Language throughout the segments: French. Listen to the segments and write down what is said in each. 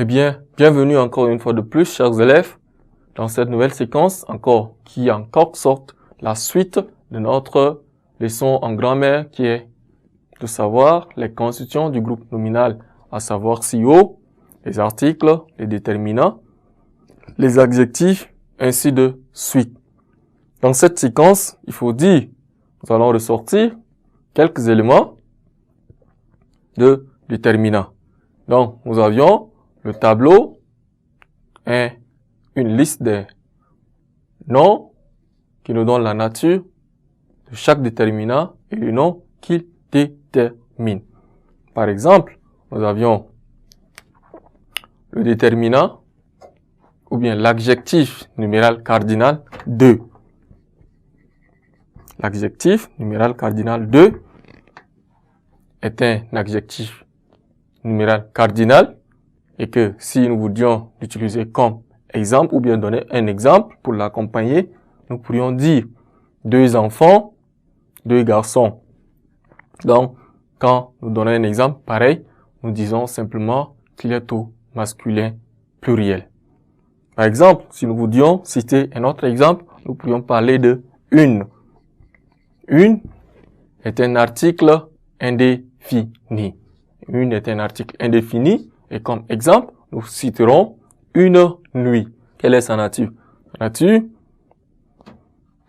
Eh bien, bienvenue encore une fois de plus, chers élèves, dans cette nouvelle séquence qui en quelque sorte la suite de notre leçon en grammaire qui est de savoir les constituants du groupe nominal, à savoir SIO, les articles, les déterminants, les adjectifs, ainsi de suite. Dans cette séquence, il faut dire, nous allons ressortir quelques éléments de déterminants. Donc, nous avions le tableau et une liste des noms qui nous donne la nature de chaque déterminant et le nom qu'il détermine. Par exemple, nous avions le déterminant ou bien l'adjectif numéral cardinal 2. L'adjectif numéral cardinal 2 est un adjectif numéral cardinal et que si nous voulions l'utiliser comme exemple ou bien donner un exemple pour l'accompagner, nous pourrions dire 2 enfants, 2 garçons. Donc, quand nous donnons un exemple pareil, nous disons simplement qu'il est au masculin pluriel. Par exemple, si nous voulions citer un autre exemple, nous pourrions parler de une. Une est un article indéfini. Une est un article indéfini et comme exemple, nous citerons une nuit. Quelle est sa nature? Sa nature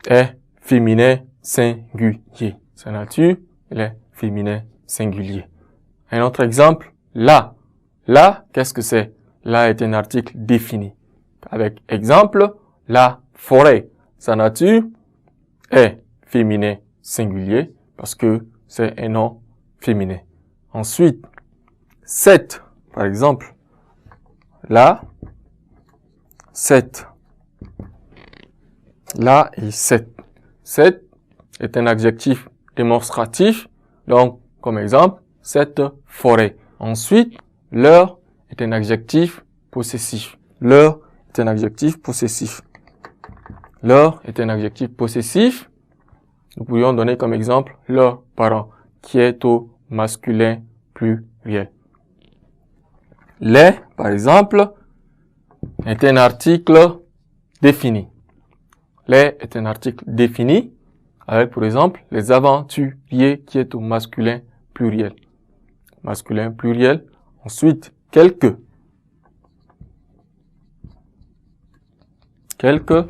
est féminin singulier. Sa nature, elle est féminin singulier. Un autre exemple, la. La, qu'est-ce que c'est? La est un article défini. Avec exemple, la forêt. Sa nature est féminin singulier parce que c'est un nom féminin. Ensuite, 7, par exemple. La, 7. La et 7. 7 est un adjectif démonstratif. Donc, comme exemple, cette forêt. Ensuite, l'heure est un adjectif possessif. L'heure est un adjectif possessif. L'heure est un adjectif possessif. Nous pourrions donner comme exemple leurs parents, qui est au masculin pluriel. Les, par exemple, est un article défini. Les est un article défini avec, par exemple, les aventuriers qui est au masculin pluriel. Masculin pluriel. Ensuite, quelques. Quelques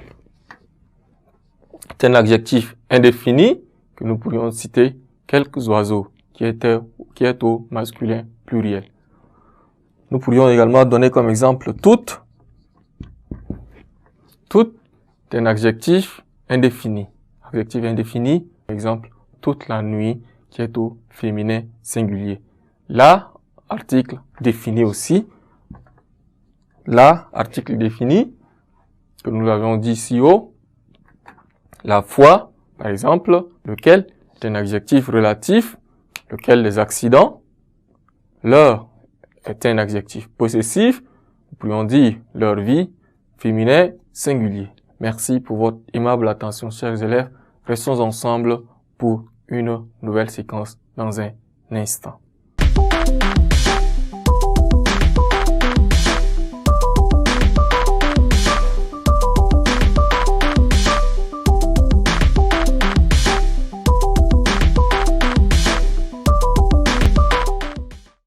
est un adjectif indéfini que nous pourrions citer quelques oiseaux qui est au masculin pluriel. Nous pourrions également donner comme exemple toutes. Toutes est un adjectif indéfini. Adjectif indéfini, par exemple, toute la nuit qui est au féminin singulier. La, article défini aussi. La, article défini, que nous avons dit ici haut. La foi, par exemple, lequel est un adjectif relatif, lequel les accidents. L'heure est un adjectif possessif, nous pourrions dire leur vie, féminin singulier. Merci pour votre aimable attention, chers élèves. Restons ensemble pour une nouvelle séquence dans un instant.